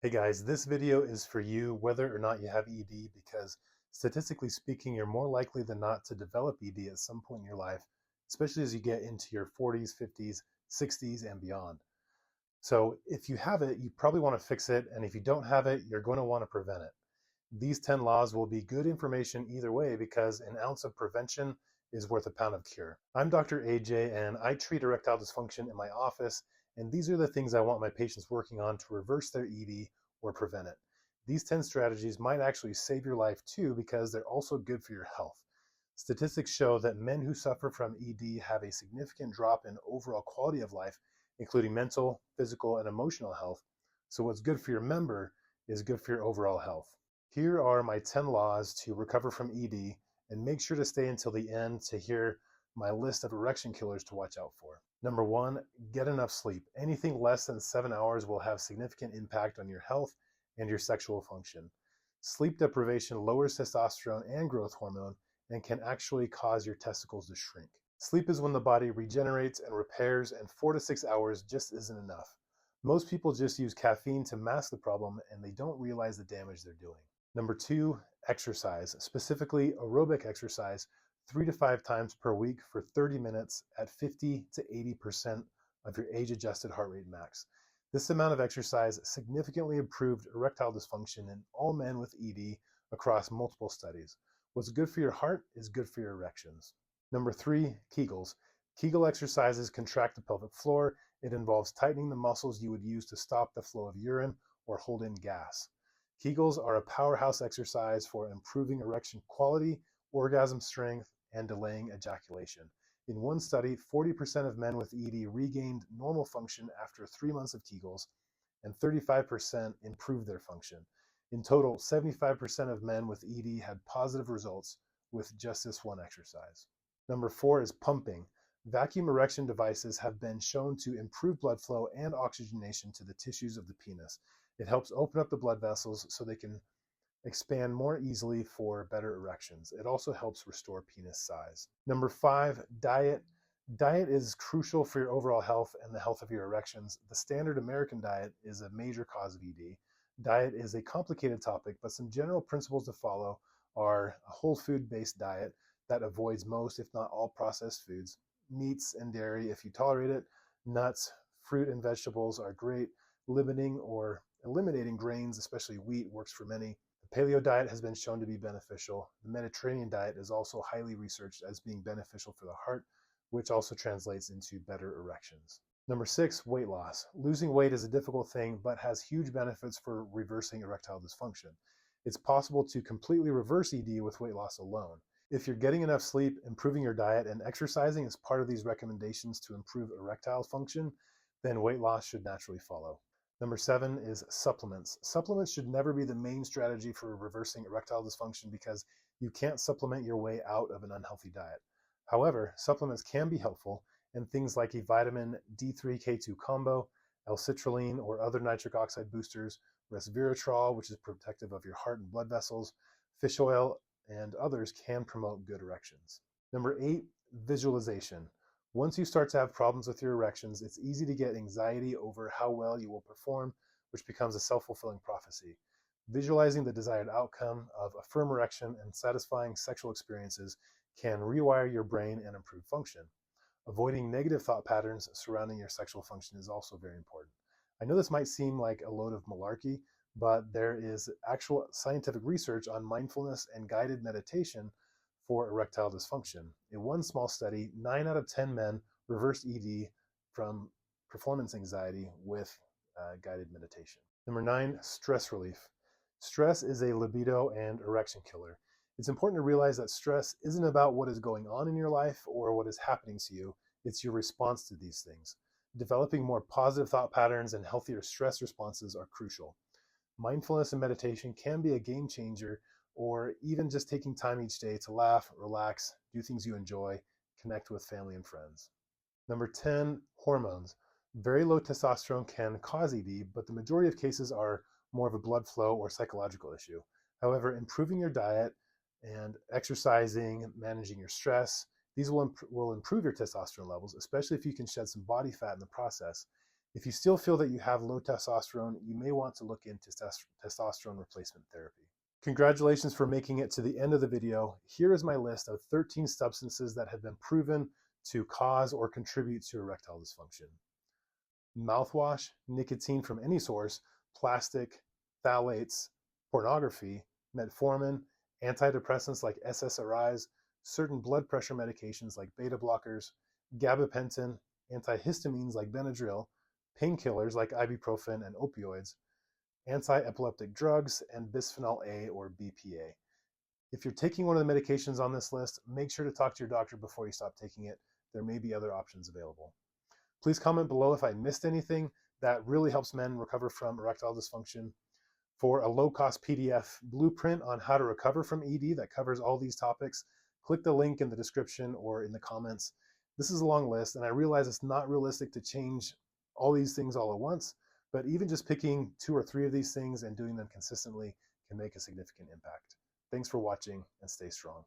Hey guys, this video is for you whether or not you have ED because statistically speaking, you're more likely than not to develop ED at some point in your life, especially as you get into your 40s, 50s, 60s, and beyond. So if you have it, you probably want to fix it, and if you don't have it, you're going to want to prevent it. These 10 laws will be good information either way because an ounce of prevention is worth a pound of cure. I'm Dr. AJ, and I treat erectile dysfunction in my office, and these are the things I want my patients working on to reverse their ED or prevent it. These 10 strategies might actually save your life too because they're also good for your health. Statistics show that men who suffer from ED have a significant drop in overall quality of life, including mental, physical, and emotional health. So what's good for your member is good for your overall health. Here are my 10 laws to recover from ED, and make sure to stay until the end to hear my list of erection killers to watch out for. Number one, get enough sleep. Anything less than 7 hours will have significant impact on your health and your sexual function. Sleep deprivation lowers testosterone and growth hormone and can actually cause your testicles to shrink. Sleep is when the body regenerates and repairs, and 4 to 6 hours just isn't enough. Most people just use caffeine to mask the problem, and they don't realize the damage they're doing. Number two, exercise, specifically aerobic exercise, 3 to 5 times per week for 30 minutes at 50 to 80% of your age-adjusted heart rate max. This amount of exercise significantly improved erectile dysfunction in all men with ED across multiple studies. What's good for your heart is good for your erections. Number three, Kegels. Kegel exercises contract the pelvic floor. It involves tightening the muscles you would use to stop the flow of urine or hold in gas. Kegels are a powerhouse exercise for improving erection quality, orgasm strength, and delaying ejaculation. In one study, 40% of men with ED regained normal function after 3 months of Kegels, and 35% improved their function. In total, 75% of men with ED had positive results with just this one exercise. Number four is pumping. Vacuum erection devices have been shown to improve blood flow and oxygenation to the tissues of the penis. It helps open up the blood vessels so they can expand more easily for better erections. It also helps restore penis size. Number five, diet. Diet is crucial for your overall health and the health of your erections. The standard American diet is a major cause of ED. Diet is a complicated topic, but some general principles to follow are a whole food-based diet that avoids most, if not all, processed foods, meats and dairy if you tolerate it, nuts, fruit and vegetables are great. Limiting or eliminating grains, especially wheat, works for many. The paleo diet has been shown to be beneficial. The Mediterranean diet is also highly researched as being beneficial for the heart, which also translates into better erections. Number six, weight loss. Losing weight is a difficult thing, but has huge benefits for reversing erectile dysfunction. It's possible to completely reverse ED with weight loss alone. If you're getting enough sleep, improving your diet, and exercising is part of these recommendations to improve erectile function, then weight loss should naturally follow. Number seven is supplements. Supplements should never be the main strategy for reversing erectile dysfunction because you can't supplement your way out of an unhealthy diet. However, supplements can be helpful, and things like a vitamin D3K2 combo, L-citrulline or other nitric oxide boosters, resveratrol, which is protective of your heart and blood vessels, fish oil, and others can promote good erections. Number eight, visualization. Once you start to have problems with your erections, it's easy to get anxiety over how well you will perform, which becomes a self-fulfilling prophecy. Visualizing the desired outcome of a firm erection and satisfying sexual experiences can rewire your brain and improve function. Avoiding negative thought patterns surrounding your sexual function is also very important. I know this might seem like a load of malarkey, but there is actual scientific research on mindfulness and guided meditation for erectile dysfunction. In one small study, 9 out of 10 men reversed ED from performance anxiety with guided meditation. Number nine, stress relief. Stress is a libido and erection killer. It's important to realize that stress isn't about what is going on in your life or what is happening to you. It's your response to these things. Developing more positive thought patterns and healthier stress responses are crucial. Mindfulness and meditation can be a game changer, or even just taking time each day to laugh, relax, do things you enjoy, connect with family and friends. Number 10, hormones. Very low testosterone can cause ED, but the majority of cases are more of a blood flow or psychological issue. However, improving your diet and exercising, managing your stress, these will improve your testosterone levels, especially if you can shed some body fat in the process. If you still feel that you have low testosterone, you may want to look into testosterone replacement therapy. Congratulations for making it to the end of the video. Here is my list of 13 substances that have been proven to cause or contribute to erectile dysfunction. Mouthwash, nicotine from any source, plastic, phthalates, pornography, metformin, antidepressants like SSRIs, certain blood pressure medications like beta blockers, gabapentin, antihistamines like Benadryl, painkillers like ibuprofen and opioids, anti-epileptic drugs, and bisphenol A or BPA. If you're taking one of the medications on this list, make sure to talk to your doctor before you stop taking it. There may be other options available. Please comment below if I missed anything that really helps men recover from erectile dysfunction. For a low-cost PDF blueprint on how to recover from ED that covers all these topics, click the link in the description or in the comments. This is a long list, and I realize it's not realistic to change all these things all at once, but even just picking 2 or 3 of these things and doing them consistently can make a significant impact. Thanks for watching, and stay strong.